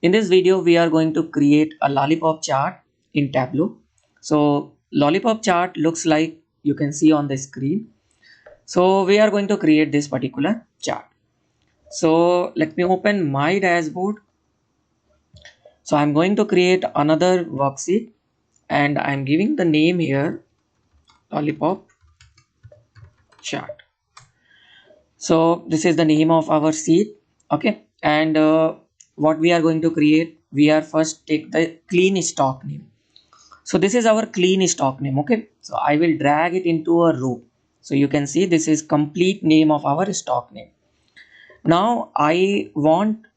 In this video, we are going to create a lollipop chart in Tableau. So lollipop chart looks like you can see on the screen. So we are going to create this particular chart. So let me open my dashboard. So I'm going to create another worksheet and I'm giving the name here lollipop chart. So this is the name of our sheet. Okay. And what we are going to create, we are first take the clean stock name. So this is our clean stock name. Okay, so I will drag it into a row. So you can see this is complete name of our stock name. Now I want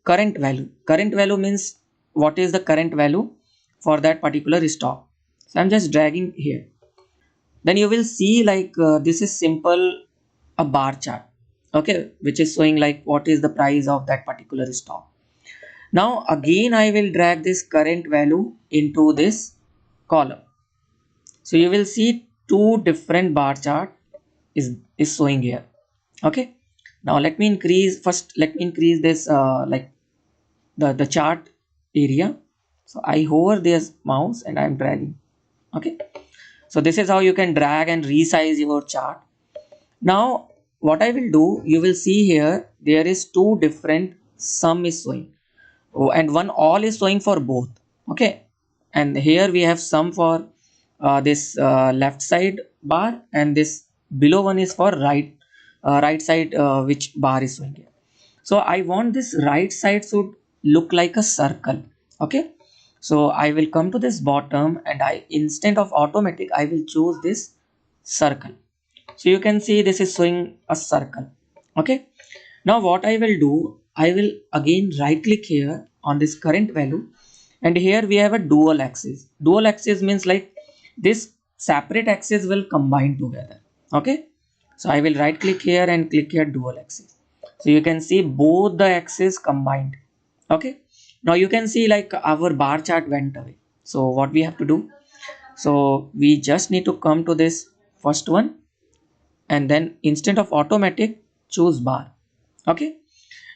current value. Current value means what is the current value for that particular stock. So I'm just dragging here. Then you will see like this is simple a bar chart, okay, which is showing like what is the price of that particular stock. Now again I will drag this current value into this column. So you will see two different bar chart is showing here. Okay. Now let me increase first. Let me increase this like the chart area. So I hover this mouse and I'm dragging. Okay. So this is how you can drag and resize your chart. Now what I will do, you will see here there is two different sum is showing. Oh, and one all is showing for both. Okay. And here we have sum for this left side bar, and this below one is for right side, which bar is showing here. So I want this right side should look like a circle. Okay. So I will come to this bottom and I instead of automatic I will choose this circle. So you can see this is showing a circle. Okay. Now what I will do, I will again right click here on this current value, and here we have a dual axis. Dual axis means like this separate axis will combine together. Okay. So I will right click here and click here dual axis. So you can see both the axes combined. Okay. Now you can see like our bar chart went away. So what we have to do? So we just need to come to this first one and then instead of automatic choose bar. Okay.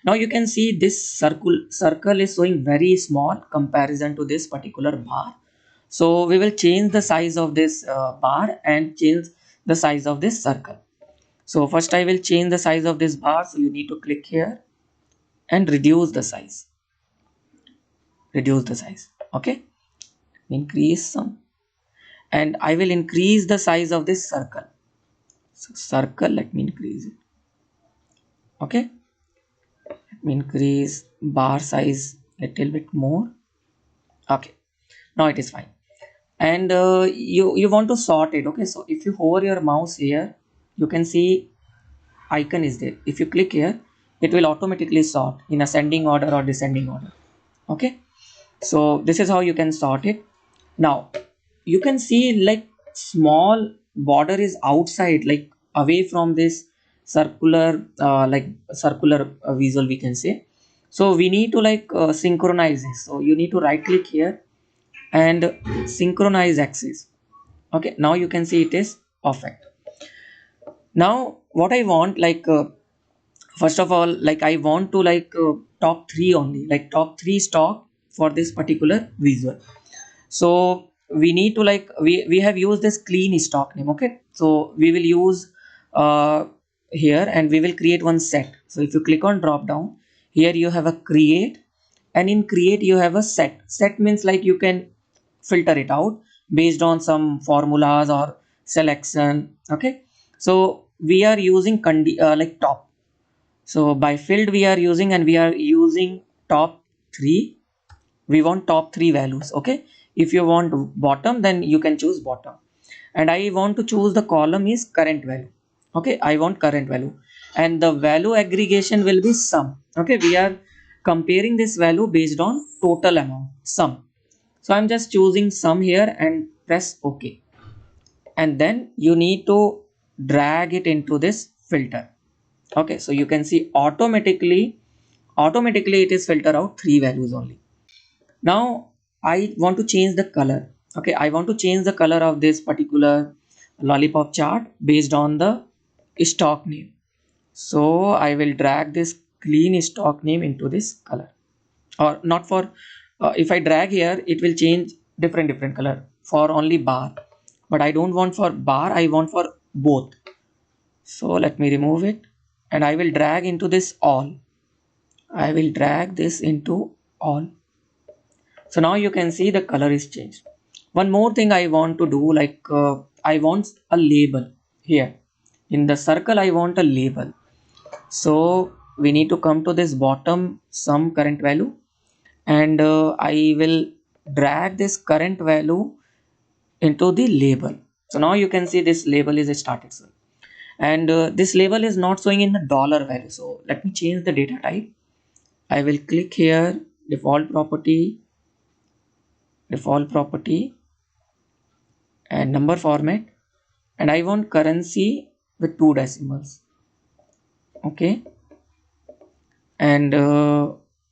Now you can see this circle is showing very small comparison to this particular bar. So we will change the size of this bar and change the size of this circle. So first I will change the size of this bar. So you need to click here and reduce the size. Reduce the size. Okay. Increase some. And I will increase the size of this circle. So circle, let me increase it. Okay. Let me increase bar size a little bit more. Okay. Now it is fine. And you want to sort it. Okay. So if you hover your mouse here, you can see icon is there. If you click here, it will automatically sort in ascending order or descending order. Okay. So this is how you can sort it. Now you can see like small border is outside, like away from this circular circular visual we can say. So we need to like synchronize this. So you need to right click here and synchronize axis. Okay. Now you can see it is perfect. Now what I want, like first of all, like I want to like top three only, like top three stock for this particular visual. So we need to like we have used this clean stock name. Okay. So we will use uh here and we will create one set. So if you click on drop down here, you have a create, and in create you have a set means like you can filter it out based on some formulas or selection. Okay. So we are using like top. So by field we are using, and we are using top three. We want top three values. Okay. If you want bottom, then you can choose bottom, and I want to choose the column is current value. Okay. I want current value, and the value aggregation will be sum. Okay. We are comparing this value based on total amount sum. So I'm just choosing sum here and press OK, and then you need to drag it into this filter. Okay. So you can see automatically it is filter out three values only. Now I want to change the color. Okay. I want to change the color of this particular lollipop chart based on the stock name. So I will drag this clean stock name into this color, or not for if I drag here it will change different color for only bar, but I don't want for bar, I want for both. So let me remove it, and I will drag into this all. I will drag this into all. So now you can see the color is changed. One more thing I want to do, like I want a label here. In the circle I want a label. So we need to come to this bottom sum current value, and I will drag this current value into the label. So now you can see this label is a static cell, and this label is not showing in the dollar value. So let me change the data type. I will click here, default property and number format, and I want currency with 2 decimals. Okay, and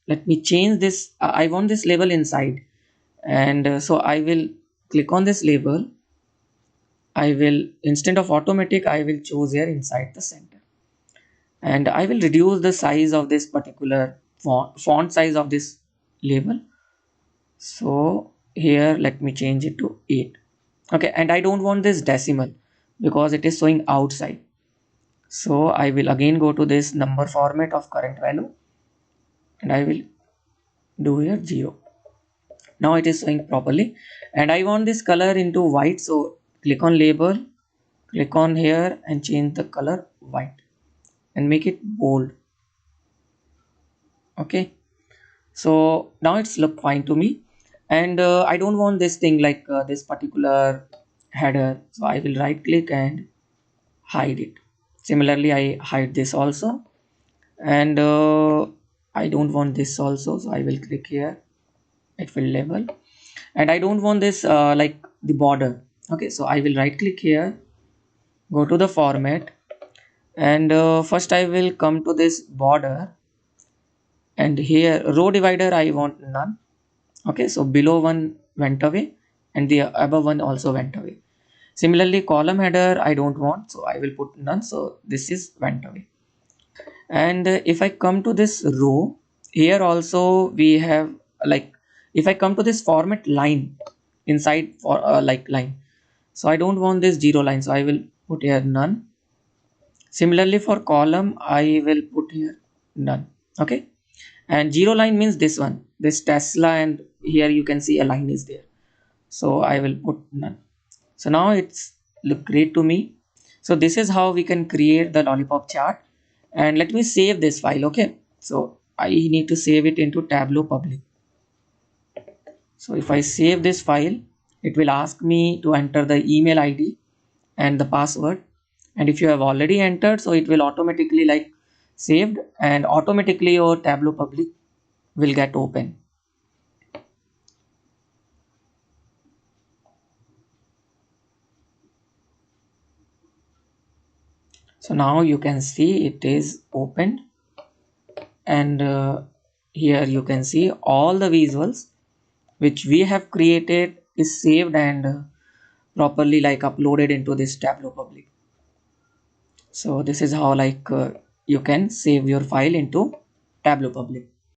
let me change this. I want this label inside, and so I will click on this label. I will, instead of automatic, I will choose here inside the center, and I will reduce the size of this particular font size of this label. So here let me change it to 8. Okay, and I don't want this decimal because it is showing outside. So I will again go to this number format of current value, and I will do here 0. Now it is showing properly, and I want this color into white. So click on label, click on here and change the color white and make it bold. Okay, so now it's look fine to me, and I don't want this thing like this particular header, so I will right click and hide it. Similarly I hide this also, and I don't want this also, so I will click here, it will label, and I don't want this like the border. Okay, so I will right click here, go to the format, and first I will come to this border, and here row divider I want none. Okay, so below one went away and the above one also went away. Similarly column header I don't want, so I will put none, so this is went away. And if I come to this row, here also we have, like, if I come to this format line inside for like line, so I don't want this 0 line, so I will put here none. Similarly for column I will put here none. Okay, and 0 line means this one, this Tesla, and here you can see a line is there, so I will put none. So now it's look great to me. So this is how we can create the lollipop chart, and let me save this file. Okay, so I need to save it into Tableau public. So if I save this file, it will ask me to enter the email ID and the password, and if you have already entered, so it will automatically like saved, and automatically your Tableau public will get open. So now you can see it is opened, and here you can see all the visuals which we have created is saved and properly like uploaded into this Tableau public. So this is how like you can save your file into Tableau public.